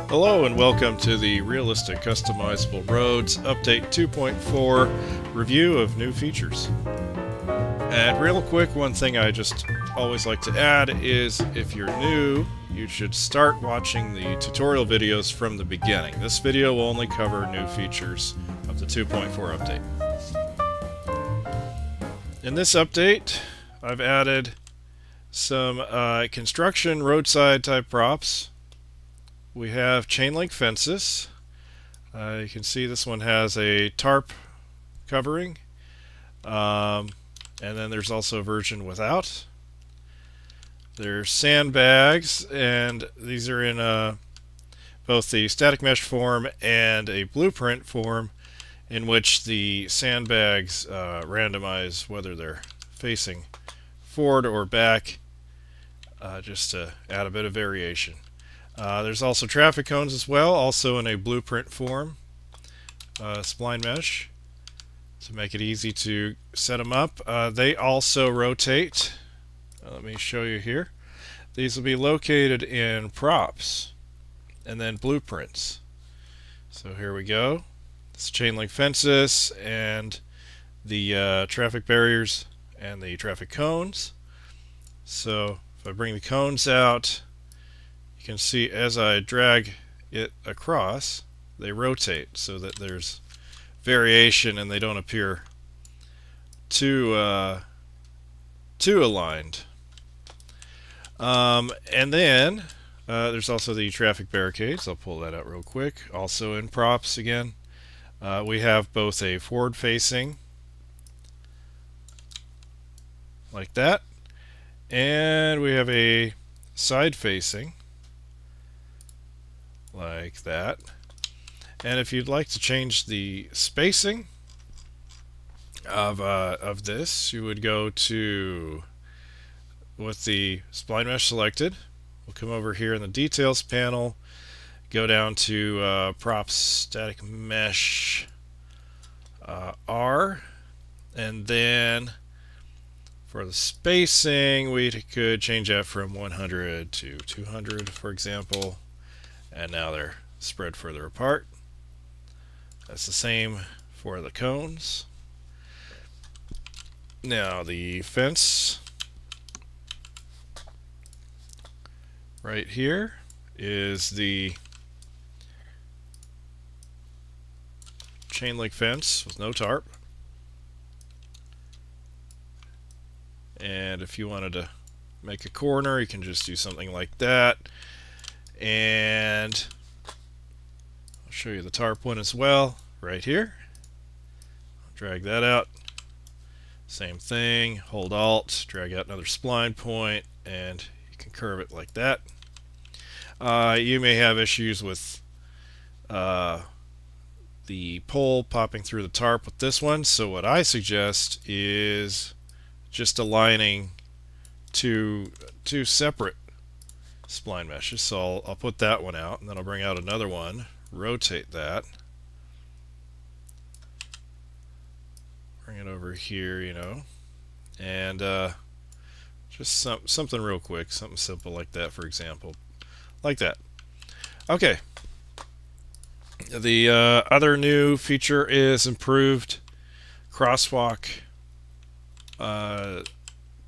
Hello and welcome to the Realistic Customizable Roads Update 2.4 review of new features. And real quick, one thing I just always like to add is if you're new, you should start watching the tutorial videos from the beginning. This video will only cover new features of the 2.4 update. In this update, I've added some construction roadside type props. We have chain link fences. You can see this one has a tarp covering, and then there's also a version without. There's sandbags, and these are in both the static mesh form and a blueprint form, in which the sandbags randomize whether they're facing forward or back, just to add a bit of variation. There's also traffic cones as well, also in a blueprint form, spline mesh, to make it easy to set them up. They also rotate. Let me show you here. These will be located in props and then blueprints. So here we go. It's chain link fences and the traffic barriers and the traffic cones. So if I bring the cones out, you can see as I drag it across, they rotate so that there's variation and they don't appear too aligned. And then there's also the traffic barricades. I'll pull that out real quick. Also in props again. We have both a forward facing, like that, and we have a side facing, like that. And if you'd like to change the spacing of this, you would go to, with the spline mesh selected, we'll come over here in the details panel, go down to props static mesh R, and then for the spacing we could change that from 100 to 200, for example. And now they're spread further apart. That's the same for the cones. Now the fence right here is the chain link fence with no tarp. And if you wanted to make a corner, you can just do something like that. And I'll show you the tarp one as well, right here. I'll drag that out. Same thing, hold Alt, drag out another spline point, and you can curve it like that. You may have issues with the pole popping through the tarp with this one, so what I suggest is just aligning two separate spline meshes. So I'll put that one out, and then I'll bring out another one, rotate that, bring it over here, you know, and just something real quick, something simple like that, for example, like that. Okay. The other new feature is improved crosswalk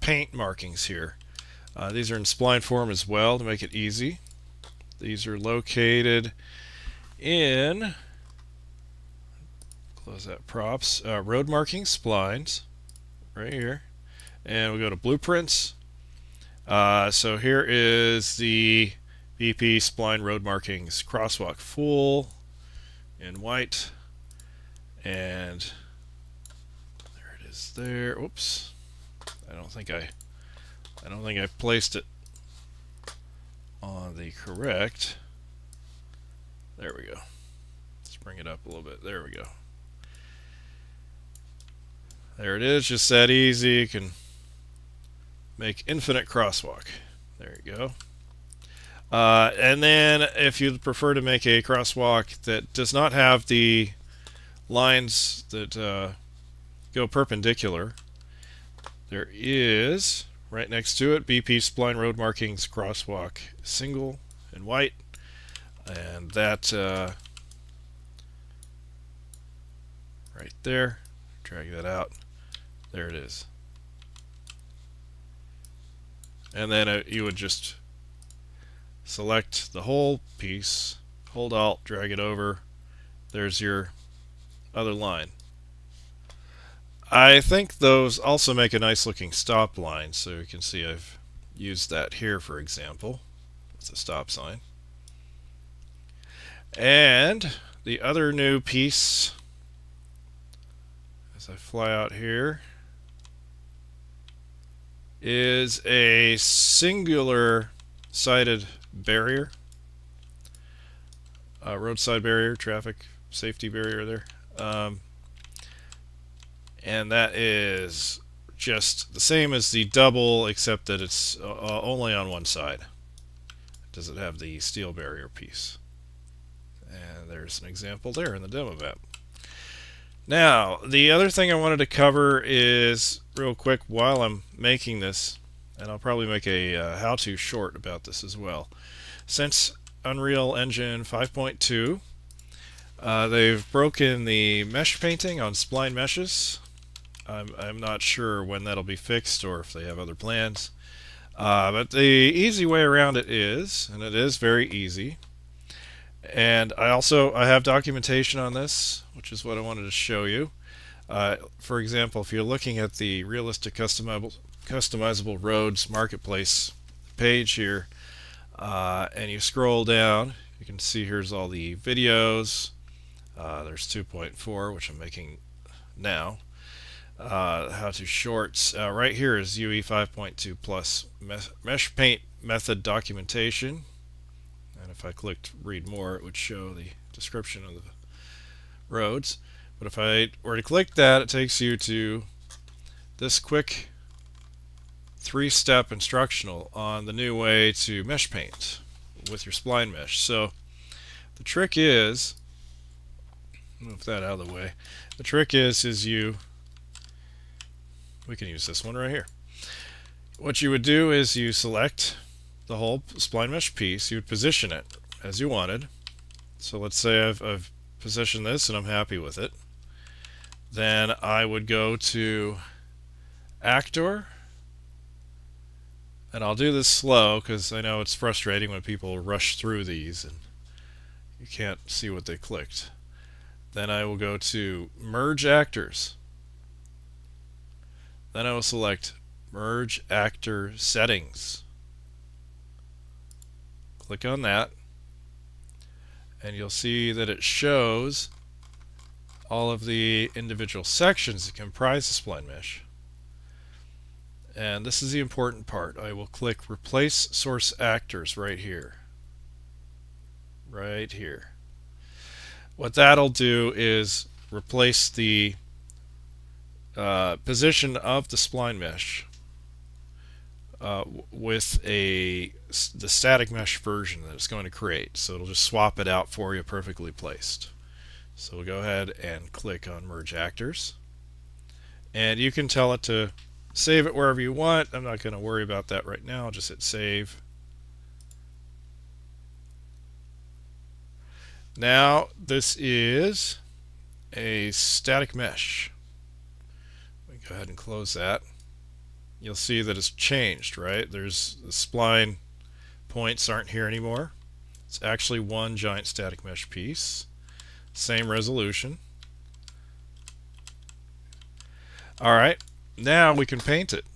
paint markings here. These are in spline form as well to make it easy. These are located in, close that, props, road marking splines, right here. And we'll go to blueprints. So here is the BP spline road markings crosswalk full in white. And there it is there. Oops. I don't think I placed it on the correct. There we go. Let's bring it up a little bit. There we go. There it is. Just that easy. You can make infinite crosswalk. There you go. And then if you'd prefer to make a crosswalk that does not have the lines that go perpendicular, there is, right next to it, BP Spline Road Markings Crosswalk Single in white. And that right there, drag that out. There it is. And then you would just select the whole piece, hold Alt, drag it over. There's your other line. I think those also make a nice looking stop line, so you can see I've used that here, for example. It's a stop sign. And the other new piece, as I fly out here, is a singular sided barrier, roadside barrier, traffic safety barrier there. And that is just the same as the double, except that it's only on one side. Does it have the steel barrier piece? And there's an example there in the demo map. Now, the other thing I wanted to cover is, real quick, while I'm making this, and I'll probably make a how-to short about this as well. Since Unreal Engine 5.2, they've broken the mesh painting on spline meshes. I'm not sure when that'll be fixed or if they have other plans. But the easy way around it is, and it is very easy, and I have documentation on this, which is what I wanted to show you. For example, if you're looking at the realistic customizable roads marketplace page here, and you scroll down, you can see here's all the videos. There's 2.4, which I'm making now. How to shorts. Right here is UE 5.2 plus mesh paint method documentation. And if I clicked read more, it would show the description of the roads. But if I were to click that, it takes you to this quick 3-step instructional on the new way to mesh paint with your spline mesh. So the trick is, move that out of the way. The trick is we can use this one right here. What you would do is you select the whole spline mesh piece. You would position it as you wanted. So let's say I've positioned this and I'm happy with it. Then I would go to Actor, and I'll do this slow because I know it's frustrating when people rush through these and you can't see what they clicked. Then I will go to Merge Actors. Then I will select Merge Actor Settings. Click on that, and you'll see that it shows all of the individual sections that comprise the spline mesh. And this is the important part. I will click Replace Source Actors right here. Right here. What that'll do is replace the position of the spline mesh with the static mesh version that it's going to create. So it'll just swap it out for you perfectly placed. So we'll go ahead and click on Merge Actors. And you can tell it to save it wherever you want. I'm not going to worry about that right now. I'll just hit Save. Now this is a static mesh. Go ahead and close that. You'll see that it's changed, right? There's the spline points aren't here anymore. It's actually one giant static mesh piece. Same resolution. Alright, now we can paint it.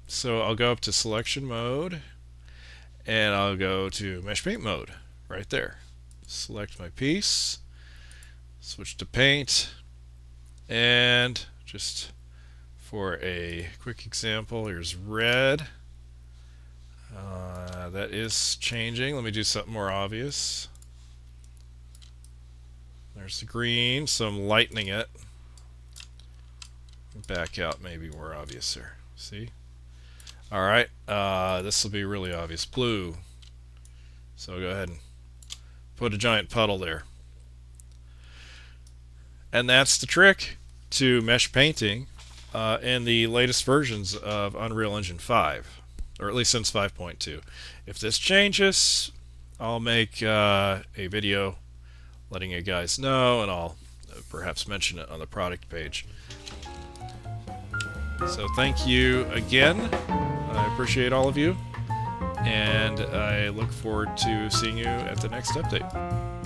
So I'll go up to Selection Mode, and I'll go to Mesh Paint Mode, right there. Select my piece, switch to Paint, and just for a quick example, here's red. That is changing. Let me do something more obvious. There's the green, so I'm lightening it. Back out, maybe more obvious there. See? Alright, this will be really obvious. Blue. So go ahead and put a giant puddle there. And that's the trick to mesh painting in the latest versions of Unreal Engine 5, or at least since 5.2. If this changes, I'll make a video letting you guys know, and I'll perhaps mention it on the product page. So thank you again. I appreciate all of you, and I look forward to seeing you at the next update.